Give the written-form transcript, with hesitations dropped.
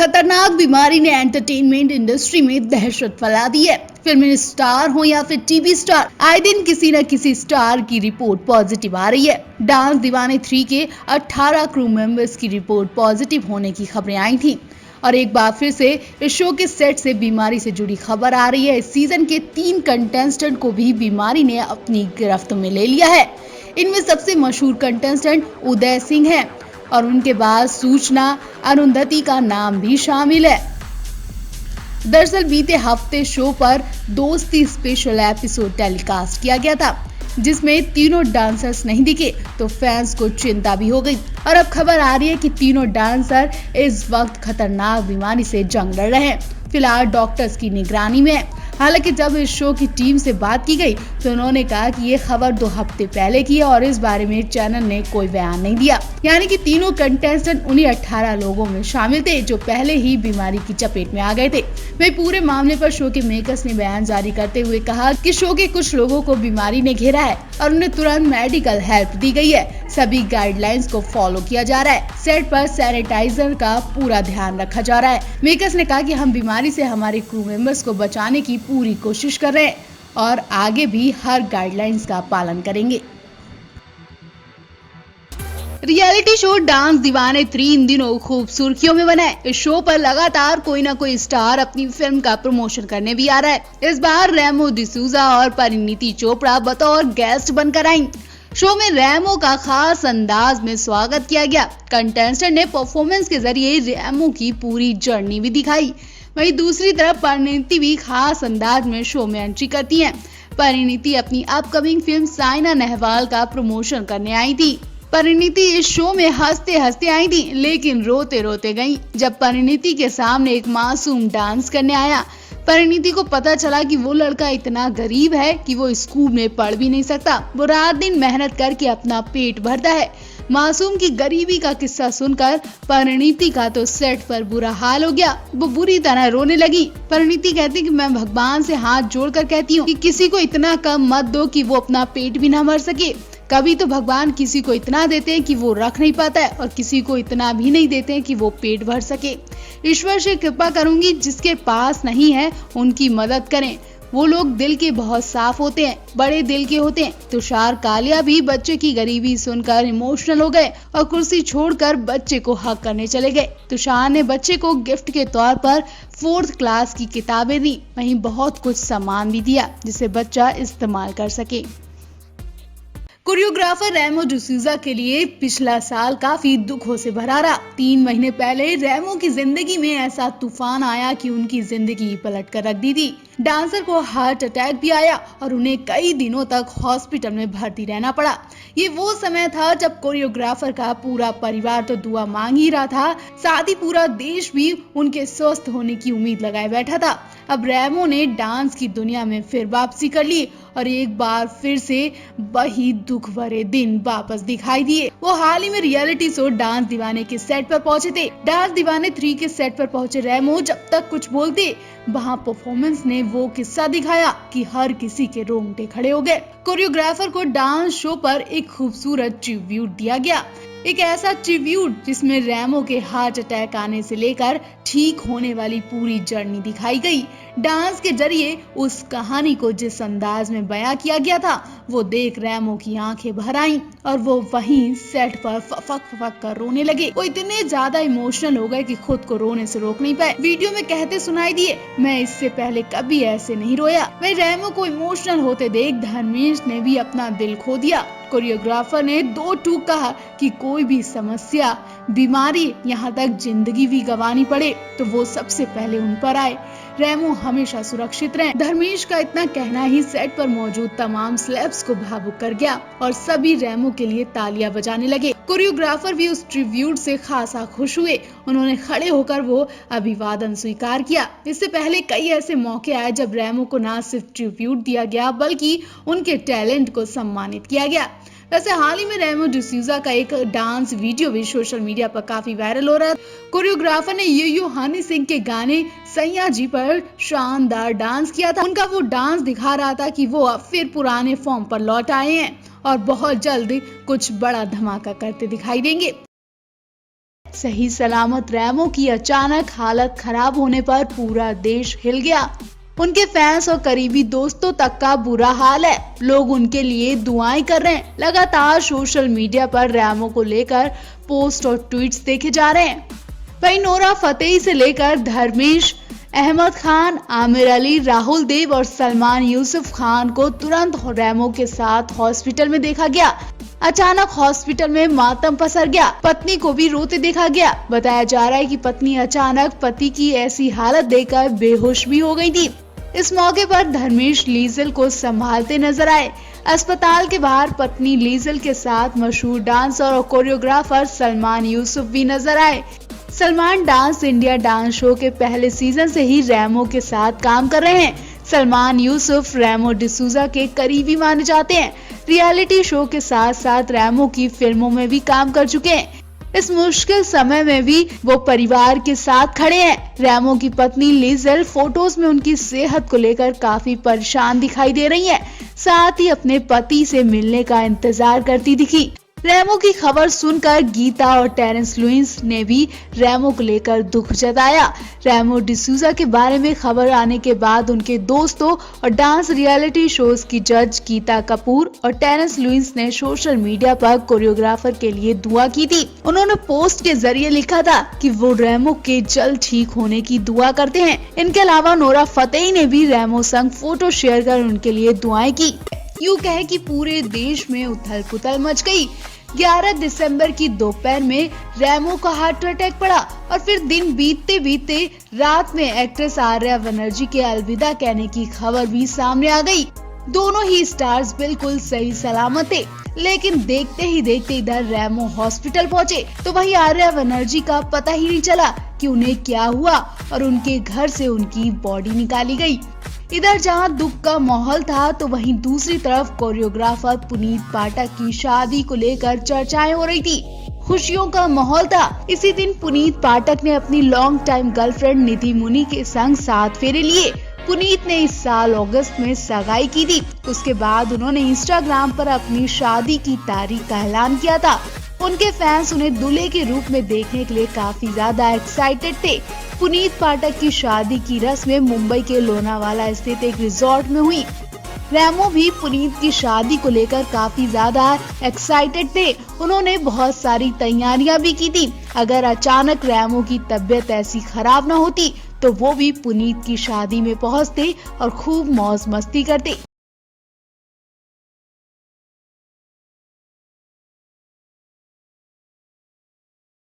खतरनाक बीमारी ने एंटरटेनमेंट इंडस्ट्री में दहशत फैला दी है। फिल्म स्टार हो या फिर टीवी स्टार, आए दिन किसी न किसी स्टार की रिपोर्ट पॉजिटिव आ रही है। डांस दीवाने 3 के 18 क्रू मेंबर्स की रिपोर्ट पॉजिटिव होने की खबरें आई थी और एक बार फिर से इस शो के सेट से बीमारी से जुड़ी खबर आ रही है। इस सीजन के 3 कंटेस्टेंट को भी बीमारी ने अपनी गिरफ्त में ले लिया है। इनमें सबसे मशहूर कंटेस्टेंट उदय सिंह है और उनके बाद सूचना अरुंधति का नाम भी शामिल है। दरअसल बीते हफ्ते शो पर दोस्ती स्पेशल एपिसोड टेलीकास्ट किया गया था, जिसमें तीनों डांसर्स नहीं दिखे तो फैंस को चिंता भी हो गई और अब खबर आ रही है कि तीनों डांसर इस वक्त खतरनाक बीमारी से जंग लड़ रहे हैं। फिलहाल डॉक्टर्स की निगरानी में है। हालांकि जब इस शो की टीम से बात की गई तो उन्होंने कहा कि ये खबर 2 हफ्ते पहले की है और इस बारे में चैनल ने कोई बयान नहीं दिया। यानी कि तीनों कंटेस्टेंट उन्हीं 18 लोगों में शामिल थे जो पहले ही बीमारी की चपेट में आ गए थे। वही पूरे मामले पर शो के मेकर्स ने बयान जारी करते हुए कहा कि शो के कुछ लोगों को बीमारी ने घेरा है और उन्हें तुरंत मेडिकल हेल्प दी गई है। सभी गाइडलाइंस को फॉलो किया जा रहा है। सेट पर सैनिटाइजर का पूरा ध्यान रखा जा रहा है। मेकर्स ने कहा कि हम बीमारी से हमारे क्रू मेंबर्स को बचाने की पूरी कोशिश कर रहे हैं और आगे भी हर गाइडलाइंस का पालन करेंगे। रियलिटी शो डांस दीवाने 3 इन दिनों खूब सुर्खियों में बना है। इस शो पर लगातार कोई ना कोई स्टार अपनी फिल्म का प्रमोशन करने भी आ रहा है। इस बार रेमो डिसूजा और परिणीति चोपड़ा बतौर गेस्ट बनकर आई। शो में रेमो का खास अंदाज में स्वागत किया गया। कंटेस्टेंट ने परफॉर्मेंस के जरिए रेमो की पूरी जर्नी भी दिखाई। वहीं दूसरी तरफ परिणीति भी खास अंदाज में शो में एंट्री करती हैं। परिणीति अपनी अपकमिंग फिल्म साइना नेहवाल का प्रमोशन करने आई थी। परिणीति इस शो में हंसते हंसते आई थी लेकिन रोते रोते गई जब परिणीति के सामने एक मासूम डांस करने आया। परिणीति को पता चला कि वो लड़का इतना गरीब है कि वो स्कूल में पढ़ भी नहीं सकता। वो रात दिन मेहनत करके अपना पेट भरता है। मासूम की गरीबी का किस्सा सुनकर परिणीति का तो सेट पर बुरा हाल हो गया। वो बुरी तरह रोने लगी। परिणीति कहती कि मैं भगवान से हाथ जोड़कर कहती हूँ कि किसी को इतना कम मत दो कि वो अपना पेट भी ना भर सके। कभी तो भगवान किसी को इतना देते हैं कि वो रख नहीं पाता है और किसी को इतना भी नहीं देते हैं कि वो पेट भर सके। ईश्वर से कृपा करूंगी, जिसके पास नहीं है उनकी मदद करें। वो लोग दिल के बहुत साफ होते हैं, बड़े दिल के होते हैं। तुषार कालिया भी बच्चे की गरीबी सुनकर इमोशनल हो गए और कुर्सी छोड़कर बच्चे को हक करने चले गए। तुषार ने बच्चे को गिफ्ट के तौर पर 4th क्लास की किताबें दी, वहीं बहुत कुछ सामान भी दिया जिसे बच्चा इस्तेमाल कर सके। कोरियोग्राफर रेमो डिसूजा के लिए पिछला साल काफी दुखों से भरा रहा। 3 महीने पहले रेमो की जिंदगी में ऐसा तूफान आया कि उनकी जिंदगी पलट कर रख दी थी। डांसर को हार्ट अटैक भी आया और उन्हें कई दिनों तक हॉस्पिटल में भर्ती रहना पड़ा। ये वो समय था जब कोरियोग्राफर का पूरा परिवार तो दुआ मांग ही रहा था, साथ ही पूरा देश भी उनके स्वस्थ होने की उम्मीद लगाए बैठा था। अब रेमो ने डांस की दुनिया में फिर वापसी कर ली और एक बार फिर से वही दुख भरे दिन वापस दिखाई दिए। वो हाल ही में रियलिटी शो डांस दीवाने के सेट पर पहुंचे थे। डांस दीवाने 3 के सेट पर पहुंचे रेमो जब तक कुछ बोलते, वहां परफॉर्मेंस ने वो किस्सा दिखाया कि हर किसी के रोंगटे खड़े हो गए। कोरियोग्राफर को डांस शो पर एक खूबसूरत ट्रिब्यूट दिया गया, एक ऐसा ट्रिब्यूट जिसमें रेमो के हार्ट अटैक आने से लेकर ठीक होने वाली पूरी जर्नी दिखाई गई। डांस के जरिए उस कहानी को जिस अंदाज में बयां किया गया था, वो देख रेमो की आंखें भर आईं और वो वहीं सेट पर फक कर रोने लगे। वो इतने ज्यादा इमोशनल हो गए कि खुद को रोने से रोक नहीं पाए। वीडियो में कहते सुनाई दिए, मैं इससे पहले कभी ऐसे नहीं रोया। वही रेमो को इमोशनल होते देख धर्मेश ने भी अपना दिल खो दिया। कोरियोग्राफर ने 2 टूक कहा कि कोई भी समस्या, बीमारी, यहाँ तक जिंदगी भी गंवानी पड़े तो वो सबसे पहले उन पर आए। रेमो हमेशा सुरक्षित रहे। धर्मेश का इतना कहना ही सेट पर मौजूद तमाम सेलेब्स को भावुक कर गया और सभी रेमो के लिए तालियां बजाने लगे। कोरियोग्राफर भी उस ट्रिब्यूट से खासा खुश हुए। उन्होंने खड़े होकर वो अभिवादन स्वीकार किया। इससे पहले कई ऐसे मौके आए जब रेमो को न सिर्फ ट्रिब्यूट दिया गया बल्कि उनके टैलेंट को सम्मानित किया गया। वैसे हाल ही में रेमो डिसूजा का एक डांस वीडियो भी सोशल मीडिया पर काफी वायरल हो रहा है। कोरियोग्राफर ने यो हनी सिंह के गाने सैया जी पर शानदार डांस किया था। उनका वो डांस दिखा रहा था कि वो अब फिर पुराने फॉर्म पर लौट आए हैं और बहुत जल्द कुछ बड़ा धमाका करते दिखाई देंगे। सही सलामत रैमो की अचानक हालत खराब होने पर पूरा देश हिल गया। उनके फैंस और करीबी दोस्तों तक का बुरा हाल है। लोग उनके लिए दुआएं कर रहे हैं। लगातार सोशल मीडिया पर रैमो को लेकर पोस्ट और ट्वीट्स देखे जा रहे हैं। वहीं नोरा फतेही से लेकर धर्मेश, अहमद खान, आमिर अली, राहुल देव और सलमान यूसुफ खान को तुरंत रैमो के साथ हॉस्पिटल में देखा गया। अचानक हॉस्पिटल में मातम पसर गया। पत्नी को भी रोते देखा गया। बताया जा रहा है कि पत्नी अचानक पति की ऐसी हालत देखकर बेहोश भी हो गई थी। इस मौके पर धर्मेश लीजल को संभालते नजर आए। अस्पताल के बाहर पत्नी लीजल के साथ मशहूर डांसर और कोरियोग्राफर सलमान यूसुफ भी नजर आए। Salman dance India dance show के पहले सीजन से ही रैमो के साथ काम कर रहे हैं। सलमान यूसुफ रैमो डिसूजा के करीबी माने जाते हैं। रियलिटी शो के साथ साथ रैमो की फिल्मों में भी काम कर चुके हैं। इस मुश्किल समय में भी वो परिवार के साथ खड़े हैं। रैमो की पत्नी लीजल फोटोज में उनकी सेहत को लेकर काफी परेशान दिखाई दे रही हैं। साथ ही अपने पति से मिलने का इंतजार करती दिखी। रैमो की खबर सुनकर गीता और टेरेंस लुइस ने भी रैमो को लेकर दुख जताया। रैमो डिसूजा के बारे में खबर आने के बाद उनके दोस्तों और डांस रियलिटी शोज की जज गीता कपूर और टेरेंस लुइस ने सोशल मीडिया पर कोरियोग्राफर के लिए दुआ की थी। उन्होंने पोस्ट के जरिए लिखा था कि वो रैमो के जल्द ठीक होने की दुआ करते हैं। इनके अलावा नोरा फतेही ने भी रैमो संग फोटो शेयर कर उनके लिए दुआएं की। यूं कहे कि पूरे देश में उथल पुथल मच गई। 11 दिसंबर की दोपहर में रैमो का हार्ट अटैक पड़ा और फिर दिन बीतते बीतते रात में एक्ट्रेस आर्या बनर्जी के अलविदा कहने की खबर भी सामने आ गई। दोनों ही स्टार्स बिल्कुल सही सलामत थे, लेकिन देखते ही देखते इधर रैमो हॉस्पिटल पहुंचे तो वहीं आर्या बनर्जी का पता ही नहीं चला कि उन्हें क्या हुआ और उनके घर से उनकी बॉडी निकाली गई। इधर जहां दुख का माहौल था तो वहीं दूसरी तरफ कोरियोग्राफर पुनीत पाठक की शादी को लेकर चर्चाएं हो रही थी। खुशियों का माहौल था। इसी दिन पुनीत पाठक ने अपनी लॉन्ग टाइम गर्लफ्रेंड निधि मुनि के संग 7 फेरे लिए। पुनीत ने इस साल अगस्त में सगाई की थी। उसके बाद उन्होंने इंस्टाग्राम पर अपनी शादी की तारीख का ऐलान किया था। उनके फैंस उन्हें दूल्हे के रूप में देखने के लिए काफी ज्यादा एक्साइटेड थे। पुनीत पाठक की शादी की रस्में मुंबई के लोनावाला स्थित एक रिजॉर्ट में हुई। रैमो भी पुनीत की शादी को लेकर काफी ज्यादा एक्साइटेड थे। उन्होंने बहुत सारी तैयारियां भी की थी। अगर अचानक रैमो की तबीयत ऐसी खराब न होती तो वो भी पुनीत की शादी में पहुंचते और खूब मौज मस्ती करते।